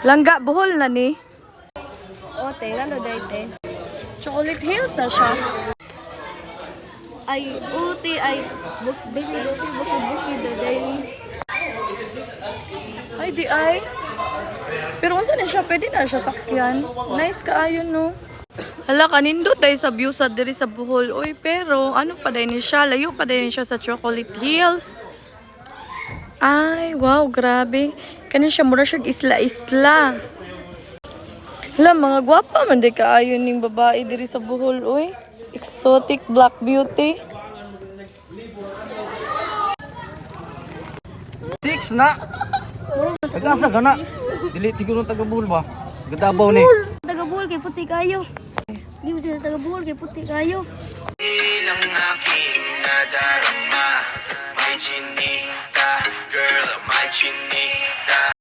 Langga, buhol na ni. Ote, ano dayte? Chocolate Hills na siya. Ay, uti, ay, buki, daday. Ay, di ay. Pero unsa na siya? Pwede na siya sakyan. Nice kaayo, no? Hala, kanindo tayo sa view sa diri sa Bohol. Uy, pero ano pa din siya? Layo pa din siya sa Chocolate Hills. Ay, wow, grabe. Kanin siya, mura siya isla-isla. Hala, mga gwapa man di kaayo ning babae diri sa Bohol, uy. Exotic black beauty. 6 na. Tagasa ka na. Dili siguro taga-buhol ba? Gadabaw ni. Taga-buhol kay puti kayo. Di mo sila taga-buhol kay puti kayo. Ilang aking nadarama, may chinita, girl, may chinita.